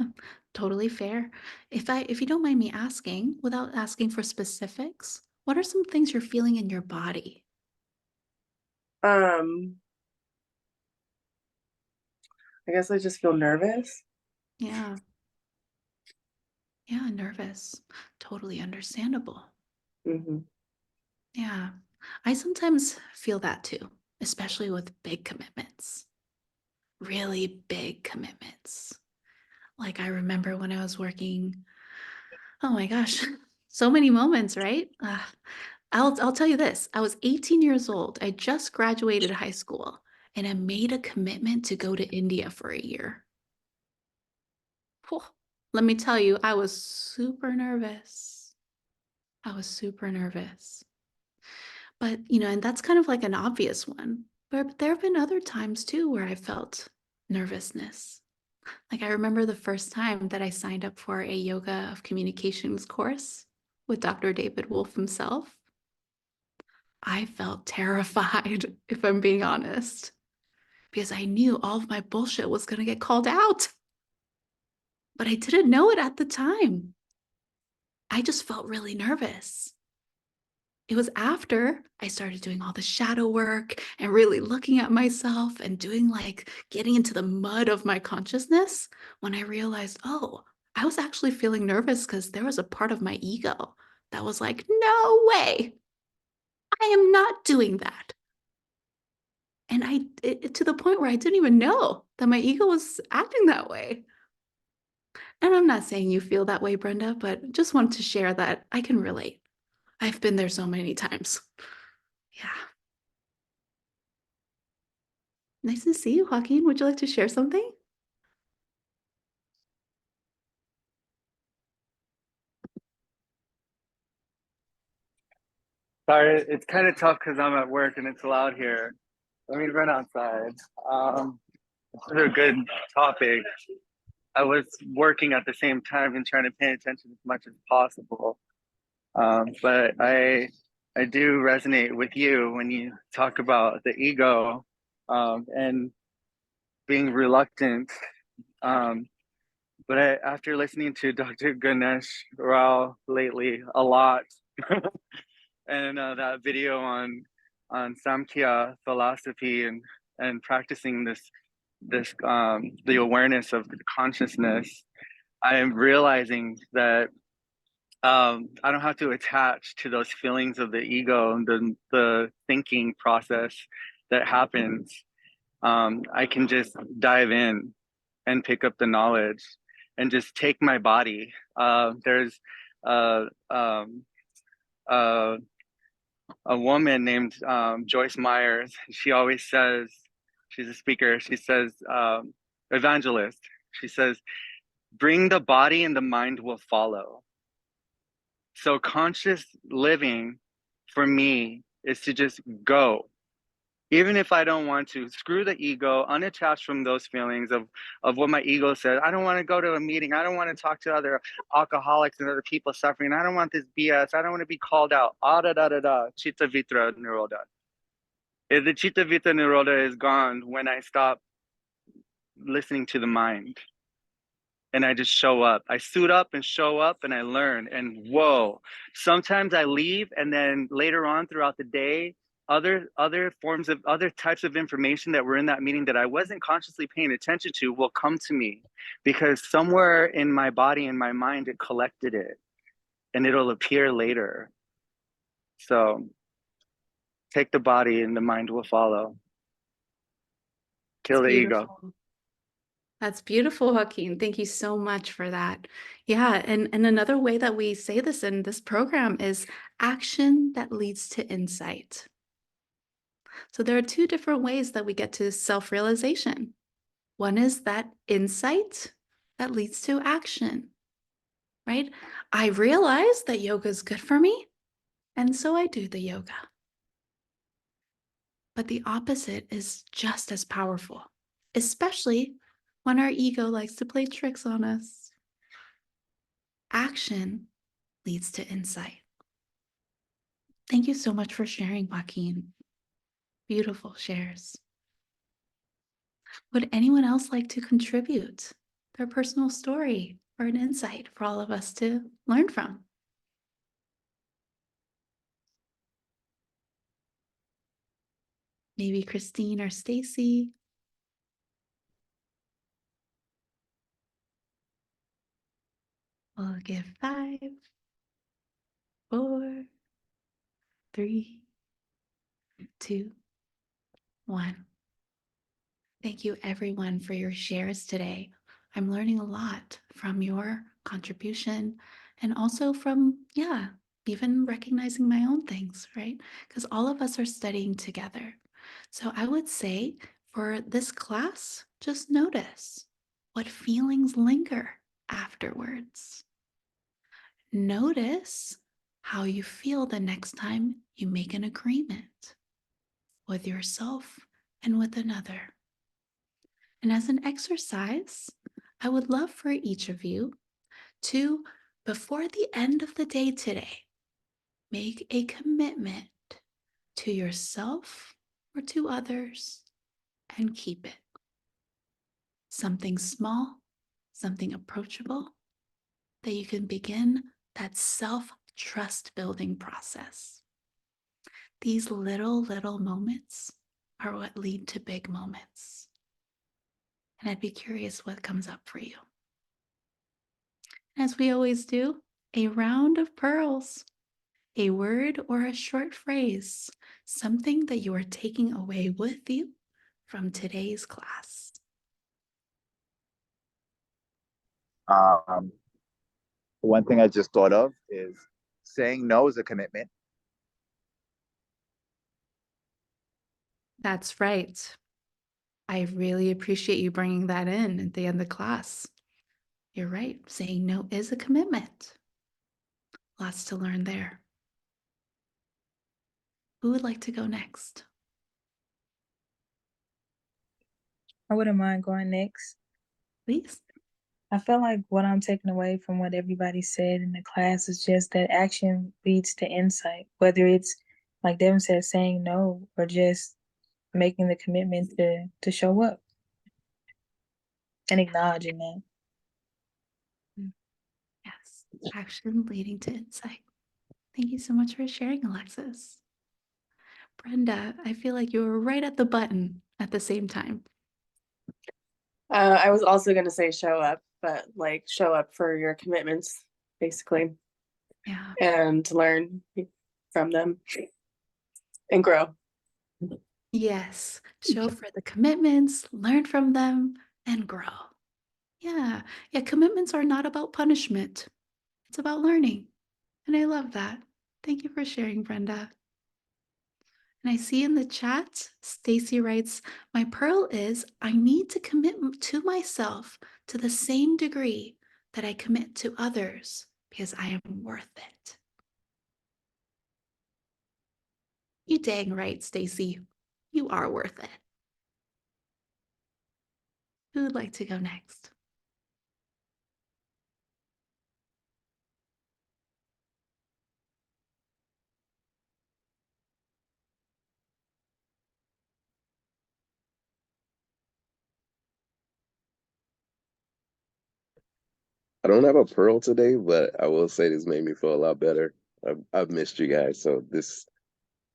totally fair. If you don't mind me asking, without asking for specifics, what are some things you're feeling in your body? I guess I just feel nervous. Yeah. Yeah, nervous. Totally understandable. Mm-hmm. Yeah. I sometimes feel that too, especially with big commitments. Really big commitments. Like I remember when I was working, oh my gosh, so many moments, right? I'll tell you this. I was 18 years old. I just graduated high school and I made a commitment to go to India for a year. Whew. Let me tell you, I was super nervous. I was super nervous. But, and that's kind of like an obvious one. But there have been other times too where I felt nervousness. Like I remember the first time that I signed up for a yoga of communications course with Dr. David Wolf himself. I felt terrified, if I'm being honest, because I knew all of my bullshit was going to get called out. But I didn't know it at the time. I just felt really nervous. It was after I started doing all the shadow work and really looking at myself and doing like getting into the mud of my consciousness when I realized, oh, I was actually feeling nervous because there was a part of my ego that was like, no way, I am not doing that. And to the point where I didn't even know that my ego was acting that way. And I'm not saying you feel that way, Brenda, but just wanted to share that I can relate. I've been there so many times. Yeah. Nice to see you, Joaquin. Would you like to share something? Sorry, it's kind of tough because I'm at work and it's loud here. Let me run outside. It's a good topic. I was working at the same time and trying to pay attention as much as possible. But I do resonate with you when you talk about the ego and being reluctant. But after listening to Dr. Ganesh Rao lately a lot, and that video on Samkhya philosophy and practicing this the awareness of the consciousness, I am realizing that I don't have to attach to those feelings of the ego and the thinking process that happens. I can just dive in and pick up the knowledge and just take my body. There's uh, um, uh, a woman named Joyce Myers. She always says, she's a speaker, she says, evangelist, she says, bring the body and the mind will follow. So conscious living for me is to just go. Even if I don't want to, screw the ego, unattached from those feelings of what my ego says. I don't want to go to a meeting. I don't want to talk to other alcoholics and other people suffering. I don't want this BS. I don't want to be called out. Chitta Vitra Nirodha. If the Chitta Vitra Nirodha is gone when I stop listening to the mind and I just show up. I suit up and show up and I learn. And whoa, sometimes I leave and then later on throughout the day, other types of information that were in that meeting that I wasn't consciously paying attention to will come to me because somewhere in my body and my mind it collected it and it'll appear later. So take the body and the mind will follow. Kill the ego. That's beautiful, Joaquin. Thank you so much for that. Yeah, and another way that we say this in this program is action that leads to insight. So there are two different ways that we get to self-realization. One is that insight that leads to action, right? I realize that yoga is good for me, and so I do the yoga. But the opposite is just as powerful, especially when our ego likes to play tricks on us. Action leads to insight. Thank you so much for sharing, Joaquin. Beautiful shares. Would anyone else like to contribute their personal story or an insight for all of us to learn from? Maybe Christine or Stacy. We'll give 5, 4, 3, 2, 1. Thank you, everyone, for your shares today. I'm learning a lot from your contribution and also from, even recognizing my own things, right? Because all of us are studying together. So I would say for this class, just notice what feelings linger afterwards. Notice how you feel the next time you make an agreement with yourself and with another. And as an exercise, I would love for each of you to, before the end of the day today, make a commitment to yourself or to others and keep it. Something small, something approachable, that you can begin that self-trust building process. These little moments are what lead to big moments. And I'd be curious what comes up for you. As we always do, a round of pearls, a word or a short phrase, something that you are taking away with you from today's class. One thing I just thought of is saying no is a commitment. That's right. I really appreciate you bringing that in at the end of the class. You're right. Saying no is a commitment. Lots to learn there. Who would like to go next? I wouldn't mind going next. Please. I feel like what I'm taking away from what everybody said in the class is just that action leads to insight, whether it's, like Devin said, saying no or just making the commitment to show up and acknowledging that. Yes, action leading to insight. Thank you so much for sharing, Alexis. Brenda, I feel like you were right at the button at the same time. I was also going to say show up, but like show up for your commitments, basically. Yeah. And learn from them and grow. Yes, show for the commitments, learn from them, and grow. Yeah, commitments are not about punishment. It's about learning. And I love that. Thank you for sharing, Brenda. And I see in the chat, Stacy writes, my pearl is I need to commit to myself to the same degree that I commit to others because I am worth it. You dang right, Stacy. You are worth it. Who would like to go next? I don't have a pearl today, but I will say this made me feel a lot better. I've missed you guys, so this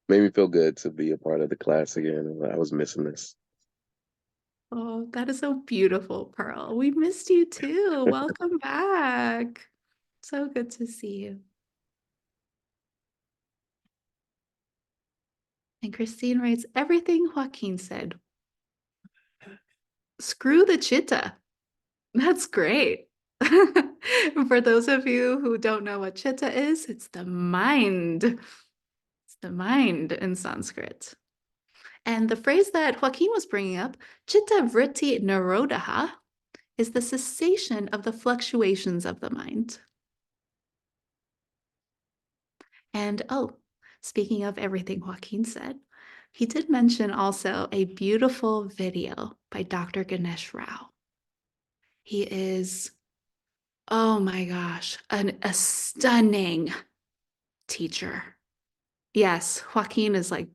made me feel good to be a part of the class again. I was missing this. Oh, that is so beautiful, Pearl. We missed you too. Welcome back. So good to see you. And Christine writes, everything Joaquin said. Screw the chitta. That's great. For those of you who don't know what chitta is, it's the mind. It's the mind in Sanskrit. And the phrase that Joaquin was bringing up, chitta vritti nirodha, is the cessation of the fluctuations of the mind. And oh, speaking of everything Joaquin said, he did mention also a beautiful video by Dr. Ganesh Rao. He is, oh my gosh, a stunning teacher. Yes, Joaquin is like,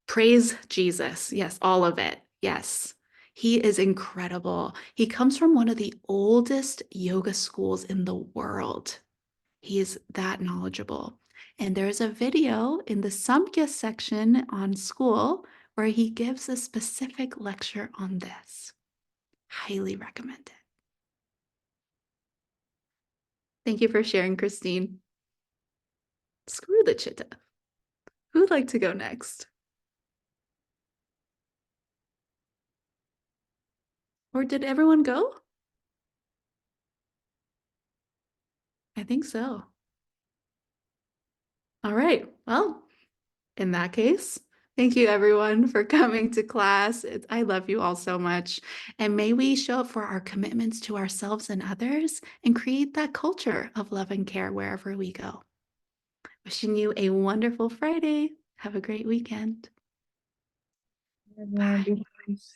praise Jesus. Yes, all of it. Yes. He is incredible. He comes from one of the oldest yoga schools in the world. He is that knowledgeable. And there's a video in the Samkhya section on school where he gives a specific lecture on this. Highly recommend it. Thank you for sharing, Christine. Screw the chitta. Who'd like to go next? Or did everyone go? I think so. All right. Well, in that case, thank you everyone for coming to class. I love you all so much. And may we show up for our commitments to ourselves and others and create that culture of love and care wherever we go. Wishing you a wonderful Friday. Have a great weekend. Everyone, Bye. be nice.